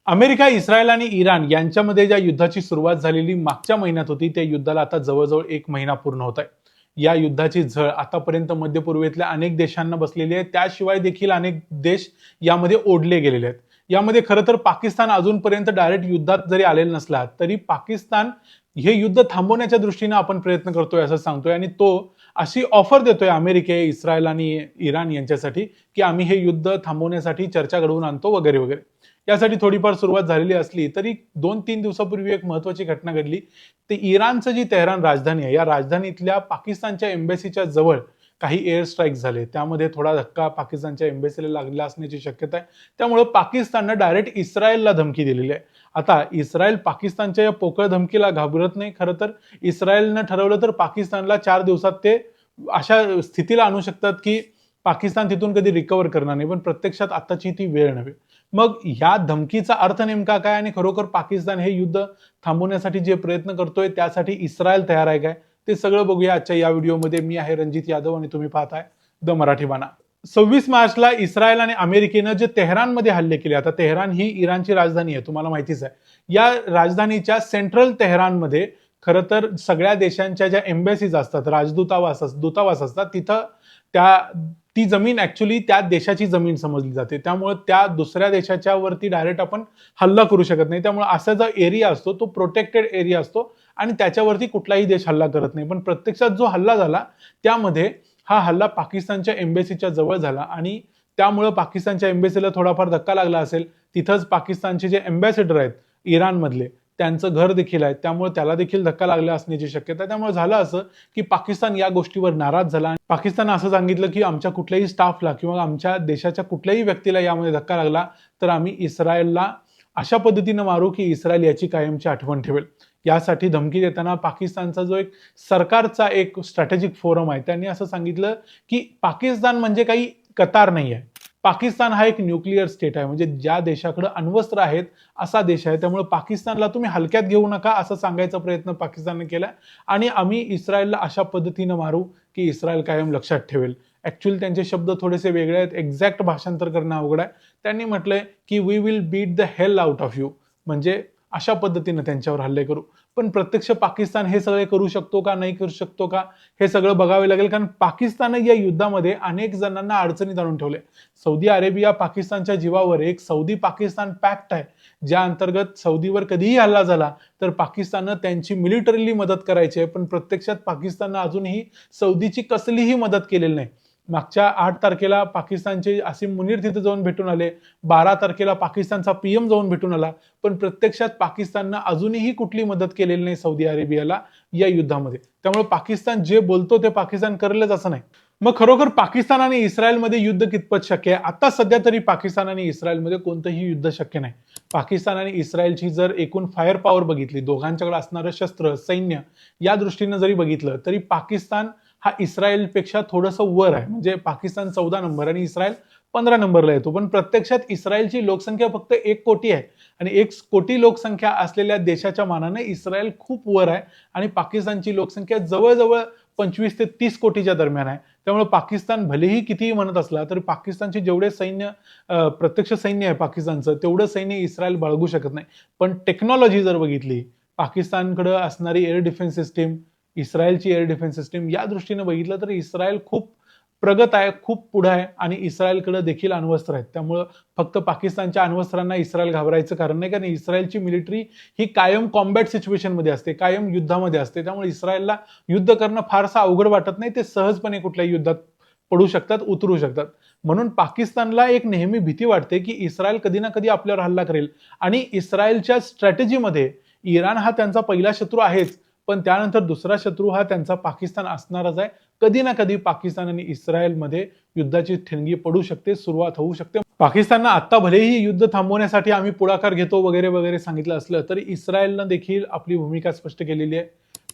America, Israel आणि Iran यांच्यामध्ये ज्या युद्धाची सुरुवात झालेली मागच्या महिन्यात होती, त्या युद्धाला आता जवळजवळ 1 महिना पूर्ण होत आहे. या युद्धाची झळ आतापर्यंत मध्य पूर्वेतल्या अनेक देशांना बसलेली आहे. त्याशिवाय देखील अनेक देश यामध्ये ओढले गेलेले आहेत. यामध्ये खरं तर पाकिस्तान अजूनपर्यंत डायरेक्ट युद्धात जरी आलेला नसला, तरी पाकिस्तान हे युद्ध थांबवण्याच्या दृष्टीने आपण प्रयत्न करतोय असं सांगतोय आणि तो अशी ऑफर देतोय अमेरिके, इस्रायल आणि इराण यांच्यासाठी, की आम्ही हे युद्ध थांबवण्यासाठी चर्चा घडवून आणतो वगैरे वगैरे. यासाठी थोडीफार सुरुवात झालेली असली तरी 2-3 दिवसापूर्वी एक महत्वाची घटना घडली. ते इराणचं जी तेहरान राजधानी आहे, या राजधानीतल्या पाकिस्तानच्या एम्बेसीच्या जवळ काही एअर स्ट्राईक झाले. त्यामध्ये थोडा धक्का पाकिस्तानच्या एम्बेसीला लागला असण्याची शक्यता आहे. त्यामुळे पाकिस्ताननं डायरेक्ट इस्रायलला धमकी दिलेली आहे. आता इस्रायल पाकिस्तानच्या या पोकळ धमकीला घाबरत नाही. खरं तर इस्रायलनं ठरवलं तर पाकिस्तानला 4 दिवसात ते अशा स्थितीला आणू शकतात की पाकिस्तान तिथून कधी रिकव्हर करणार नाही. पण प्रत्यक्षात आताची ती वेळ नव्हे. मग ह्या धमकीचा अर्थ नेमका काय आणि खरोखर पाकिस्तान हे युद्ध थांबवण्यासाठी जे प्रयत्न करतोय त्यासाठी इस्रायल तयार आहे काय, ते सगळं बघूया आजच्या या व्हिडिओमध्ये. मी आहे रणजित यादव आणि तुम्ही पाहताय द मराठी बाणा. 26 मार्चला इस्रायल आणि अमेरिकेनं जे तेहरानमध्ये हल्ले केले, आता तेहरान ही इराणची राजधानी आहे, तुम्हाला माहितीच आहे. या राजधानीच्या सेंट्रल तेहरानमध्ये खरं तर सगळ्या देशांच्या ज्या एम्बेसीज असतात, दूतावास असतात, तिथं त्या ती जमीन ऍक्च्युली त्या देशाची जमीन समजली जाते. त्यामुळे त्या दुसऱ्या देशाच्या वरती डायरेक्ट आपण हल्ला करू शकत नाही. त्यामुळे असा जो एरिया असतो तो प्रोटेक्टेड एरिया असतो आणि त्याच्यावरती कुठलाही देश हल्ला करत नाही. पण प्रत्यक्षात जो हल्ला झाला त्यामध्ये हा हल्ला पाकिस्तानच्या एम्बेसीच्या जवळ झाला आणि त्यामुळे पाकिस्तानच्या एम्बेसीला थोडाफार धक्का लागला असेल. तिथंच पाकिस्तानचे जे एम्बॅसेडर आहेत इराणमधले, त्यांचं घर देखील आहे, त्यामुळे त्याला देखील धक्का लागला असण्याची शक्यता आहे. त्यामुळे झालं असं की पाकिस्तान या गोष्टीवर नाराज झाला. पाकिस्तान असं सांगितलं की आमच्या कुठल्याही स्टाफला किंवा आमच्या देशाच्या कुठल्याही व्यक्तीला यामध्ये धक्का लागला तर आम्ही इस्रायलला अशा पद्धतीनं मारू की इस्रायल याची कायमची आठवण ठेवेल. यासाठी धमकी देताना पाकिस्तानचा जो एक सरकारचा एक स्ट्रॅटेजिक फोरम आहे, त्यांनी असं सांगितलं की पाकिस्तान म्हणजे काही कतार नाही आहे. पाकिस्तान हा एक न्यूक्लिअर स्टेट आहे, म्हणजे ज्या देशाकडे अण्वस्त्र आहेत असा देश आहे. त्यामुळे पाकिस्तानला तुम्ही हलक्यात घेऊ नका असं सांगायचा प्रयत्न पाकिस्तानने केला आणि आम्ही इस्रायलला अशा पद्धतीनं मारू की इस्रायल कायम लक्षात ठेवेल. ऍक्च्युअली त्यांचे शब्द थोडेसे वेगळे आहेत, एक्झॅक्ट भाषांतर करणं अवघड आहे. त्यांनी म्हटलंय की we will beat the hell out of you, म्हणजे अशा पद्धतीनं त्यांच्यावर हल्ले करू. पण प्रत्यक्ष पाकिस्तान हे सगळे करू शकतो का, नाही करू शकतो का, हे सगळं बघावे लागेल. कारण पाकिस्तान या युद्धामध्ये अनेक जणांना अडचणीत आणून ठेवले. सौदी अरेबिया पाकिस्तानच्या जीवावर एक सौदी पाकिस्तान पॅक्ट आहे, ज्या अंतर्गत सौदीवर कधीही हल्ला झाला तर पाकिस्ताननं त्यांची मिलिटरीली मदत करायची आहे. पण प्रत्यक्षात पाकिस्ताननं अजूनही सौदीची कसलीही मदत केलेली नाही. मागच्या 8 तारखेला पाकिस्तानचे आसिम मुनीर तिथे जाऊन भेटून आले. 12 तारखेला पाकिस्तानचा पीएम जाऊन भेटून आला. पण प्रत्यक्षात पाकिस्ताननं अजूनही कुठली मदत केलेली नाही सौदी अरेबियाला या युद्धामध्ये. त्यामुळे पाकिस्तान जे बोलतो ते पाकिस्तान करेलच असं नाही. मग खरोखर पाकिस्तान आणि इस्रायलमध्ये युद्ध कितपत शक्य आहे? आता सध्या तरी पाकिस्तान आणि इस्रायलमध्ये कोणतंही युद्ध शक्य नाही. पाकिस्तान आणि इस्रायलची जर एकूण फायर पॉवर बघितली, दोघांच्याकडे असणारं शस्त्र, सैन्य या दृष्टीनं जरी बघितलं तरी पाकिस्तान हा इस्रायलपेक्षा थोडंसं वर आहे. म्हणजे पाकिस्तान 14 नंबर आणि इस्रायल 15 नंबरला येतो. पण प्रत्यक्षात इस्रायलची लोकसंख्या फक्त 1 कोटी आहे आणि 1 कोटी लोकसंख्या असलेल्या देशाच्या मानाने इस्रायल खूप वर आहे आणि पाकिस्तानची लोकसंख्या जवळजवळ 25 ते 30 कोटीच्या दरम्यान आहे. त्यामुळे पाकिस्तान भलेही कितीही म्हणत असला तरी पाकिस्तानचे जेवढे सैन्य प्रत्यक्ष सैन्य आहे पाकिस्तानचं, तेवढं सैन्य इस्रायल बाळगू शकत नाही. पण टेक्नॉलॉजी जर बघितली, पाकिस्तानकडे असणारी एअर डिफेन्स सिस्टीम, इस्रायलची एअर डिफेन्स सिस्टीम या दृष्टीने बघितलं तर इस्रायल खूप प्रगत आहे, खूप पुढे आहे आणि इस्रायलकडे देखील अण्वस्त्र आहेत. त्यामुळे फक्त पाकिस्तानच्या अण्वस्त्रांना इस्रायल घाबरायचं कारण नाही, कारण इस्रायलची मिलिटरी ही कायम कॉम्बॅट सिच्युएशन मध्ये असते, कायम युद्धामध्ये असते. त्यामुळे इस्रायलला युद्ध करणं फारसं अवघड वाटत नाही. ते सहजपणे कुठल्याही युद्धात पडू शकतात, उतरू शकतात. म्हणून पाकिस्तानला एक नेहमी भीती वाटते की इस्रायल कधी ना कधी आपल्यावर हल्ला करेल आणि इस्रायलच्या स्ट्रॅटेजीमध्ये इराण हा त्यांचा पहिला शत्रू आहेच, पण त्यानंतर दुसरा शत्रू हा त्यांचा पाकिस्तान असणारच आहे. कधी ना कधी पाकिस्तान आणि इस्रायलमध्ये युद्धाची ठिणगी पडू शकते, सुरुवात होऊ शकते. पाकिस्ताननं आता भलेही युद्ध थांबवण्यासाठी आम्ही पुढाकार घेतो वगैरे वगैरे सांगितलं असलं तरी इस्रायलनं देखील आपली भूमिका स्पष्ट केलेली आहे.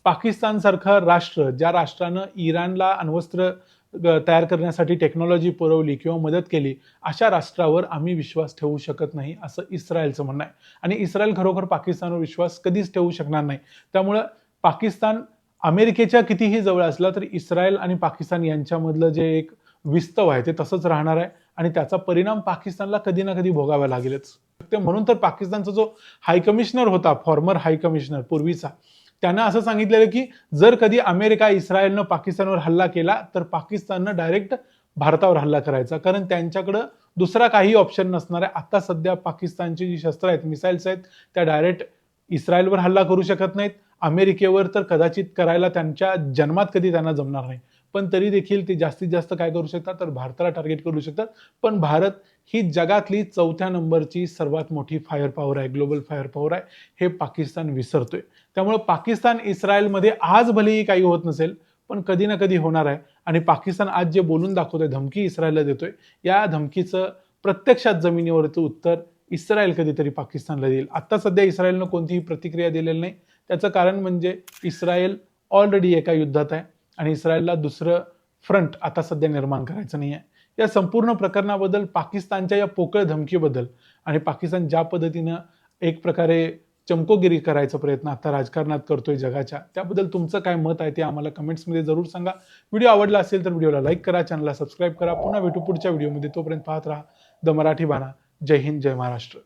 पाकिस्तान सारखं राष्ट्र, ज्या राष्ट्रानं इराणला अण्वस्त्र तयार करण्यासाठी टेक्नॉलॉजी पुरवली किंवा मदत केली, अशा राष्ट्रावर आम्ही विश्वास ठेवू शकत नाही असं इस्रायलचं म्हणणं आहे. आणि इस्रायल खरोखर पाकिस्तानवर विश्वास कधीच ठेवू शकणार नाही. त्यामुळं पाकिस्तान अमेरिकेच्या कितीही जवळ असला तरी इस्रायल आणि पाकिस्तान यांच्यामधलं जे एक विस्तव आहे ते तसंच राहणार आहे आणि त्याचा परिणाम पाकिस्तानला कधी ना कधी भोगावा लागेलच. म्हणून तर पाकिस्तानचा जो हाय कमिशनर होता, फॉर्मर हाय कमिशनर पूर्वीचा, त्यानं असं सांगितलेलं की जर कधी अमेरिका इस्रायलनं पाकिस्तानवर हल्ला केला तर पाकिस्ताननं डायरेक्ट भारतावर हल्ला करायचा, कारण त्यांच्याकडं दुसरा काही ऑप्शन नसणार आहे. आता सध्या पाकिस्तानची जी शस्त्र आहेत, मिसाईल्स आहेत, त्या डायरेक्ट इस्रायलवर हल्ला करू शकत नाहीत. अमेरिकेवर तर कदाचित करायला त्यांच्या जन्मात कधी त्यांना जमणार नाही. पण तरी देखील ते जास्तीत जास्त काय करू शकतात, तर भारताला टार्गेट करू शकतात. पण भारत ही जगातली 4थ्या नंबरची सर्वात मोठी फायर पॉवर आहे, ग्लोबल फायर पॉवर आहे. हे पाकिस्तान विसरतोय. त्यामुळे पाकिस्तान इस्रायलमध्ये आज भलेही काही होत नसेल, पण कधी ना कधी होणार आहे. आणि पाकिस्तान आज जे बोलून दाखवतोय, धमकी इस्रायलला देतोय, या धमकीचं प्रत्यक्षात जमिनीवरचं उत्तर इस्रायल कधीतरी पाकिस्तानला देईल. आता सध्या इस्रायलनं कोणतीही प्रतिक्रिया दिलेली नाही. त्याचं कारण म्हणजे इस्रायल ऑलरेडी एका युद्धात आहे आणि इस्रायलला दुसरं फ्रंट आता सध्या निर्माण करायचं नाही आहे. या संपूर्ण प्रकरणाबद्दल, पाकिस्तानच्या या पोकळ धमकीबद्दल आणि पाकिस्तान ज्या पद्धतीनं एक प्रकारे चमकोगिरी करायचा प्रयत्न आता राजकारणात करतोय जगाच्या, त्याबद्दल तुमचं काय मत आहे ते आम्हाला कमेंट्समध्ये जरूर सांगा. व्हिडिओ आवडला असेल तर व्हिडिओला लाईक करा, चॅनलला सबस्क्राईब करा. पुन्हा भेटू पुढच्या व्हिडिओमध्ये. तोपर्यंत पाहत राहा द मराठी बाणा. जय हिंद, जय महाराष्ट्र.